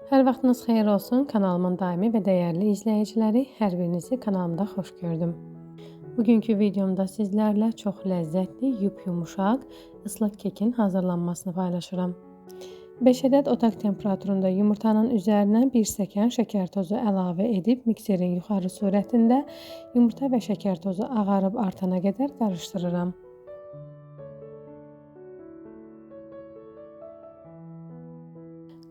Hər vaxtınız xeyir olsun. Kanalımın daimi və dəyərli izləyiciləri, hər birinizi kanalımda xoş gördüm. Bugünkü videomda sizlərlə çox ləzzətli, yumuşaq, ıslaq kekin hazırlanmasını paylaşıram. 5 ədəd otaq temperaturunda yumurtanın üzərinə 1 stəkan şəkər tozu əlavə edib mikserin yuxarı surətində yumurta və şəkər tozu ağarıb artana qədər qarışdırıram.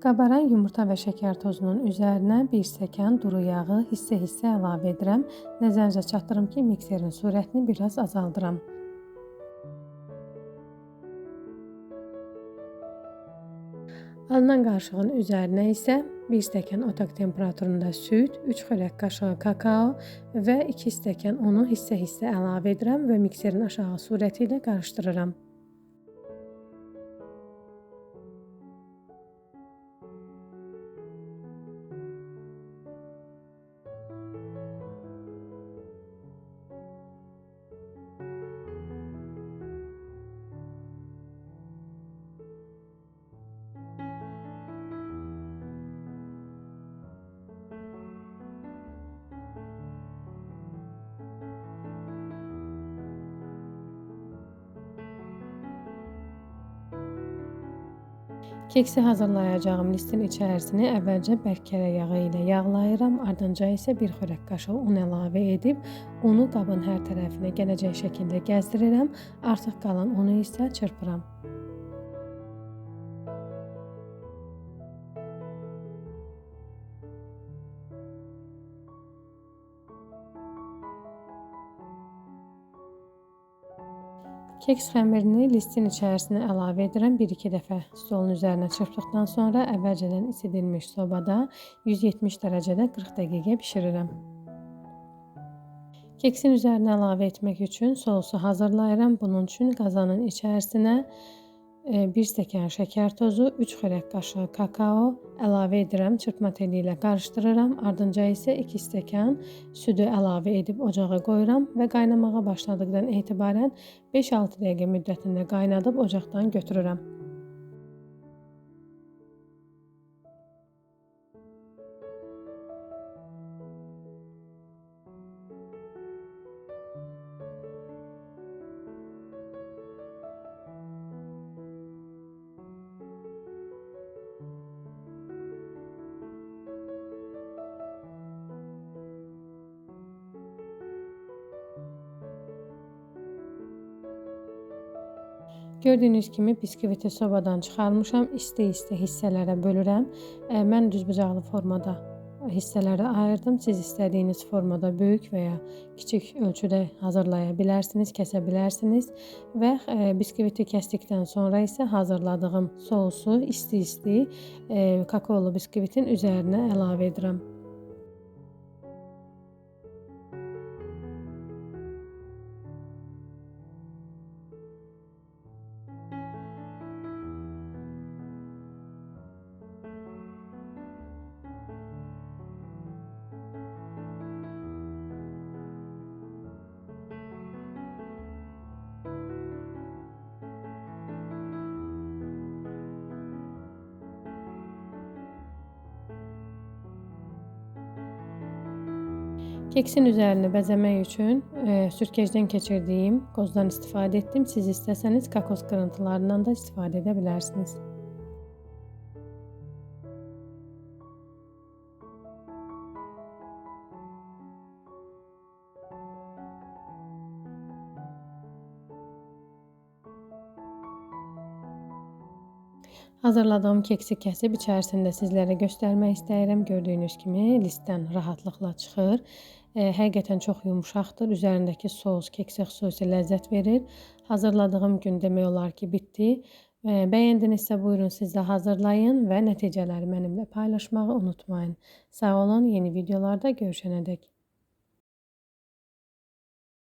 Qabaran yumurta və şəkər tozunun üzərinə 1 stəkan duru yağı hissə-hissə əlavə edirəm. Nəzərinizə çatdırım ki, mikserin sürətini biraz azaldıram. Alınan qarışığın üzərinə isə 1 stəkan otaq temperaturunda süd, 3 xörək qaşığı kakao və 2 stəkan unu hissə-hissə əlavə edirəm və mikserin aşağı surəti ilə qarışdırıram. Keksi hazırlayacağım listin içərisini əvvəlcə bərk kərə yağı ilə yağlayıram, ardınca isə 1 xörək qaşığı un əlavə edib, unu qabın hər tərəfinə gələcək şəkildə gəzdirirəm, artıq qalan unu isə çırpıram. Keks xəmirini listin içərisinə əlavə edirəm. 1-2 dəfə stolun üzərinə çırpdıqdan sonra əvvəlcədən isidilmiş sobada 170 dərəcədə 40 dəqiqə bişirirəm. Keksin üzərinə əlavə etmək üçün sousu hazırlayıram. Bunun üçün qazanın içərisinə 1 stəkan şəkər tozu, 3 xörək qaşığı kakao əlavə edirəm. Çırpma teli ilə qarışdırıram. Ardınca isə 2 stəkan südü əlavə edib ocağa qoyuram və qaynamağa başladıqdan etibarən 5-6 dəqiqə müddətində qaynadıb ocaqdan götürürəm. Gördüyünüz kimi biskviti sobadan çıxarmışam, isti-isti hissələrə bölürəm. Mən düzbucaqlı formada hissələrə ayırdım. Siz istədiyiniz formada böyük və ya kiçik ölçüdə hazırlaya bilərsiniz, kəsə bilərsiniz və biskviti kəsdikdən sonra isə hazırladığım sousu isti-isti kakaolu biskvitin üzərinə əlavə edirəm. Keksin üzərini bəzəmək üçün sürtkəcdən keçirdiyim qozdan istifadə etdim. Siz istəsəniz kakos qırıntılarından da istifadə edə bilərsiniz. Hazırladığım keksi kəsib içərisində sizlərə göstərmək istəyirəm. Gördüyünüz kimi listdən rahatlıqla çıxır. Həqiqətən çox yumuşaqdır. Üzərindəki sos, keksə xüsusi ləzzət verir. Hazırladığım gün demək olar ki, bitdi. Bəyəndinizsə buyurun siz də hazırlayın və nəticələri mənimlə paylaşmağı unutmayın. Sağ olun, yeni videolarda görüşənədək.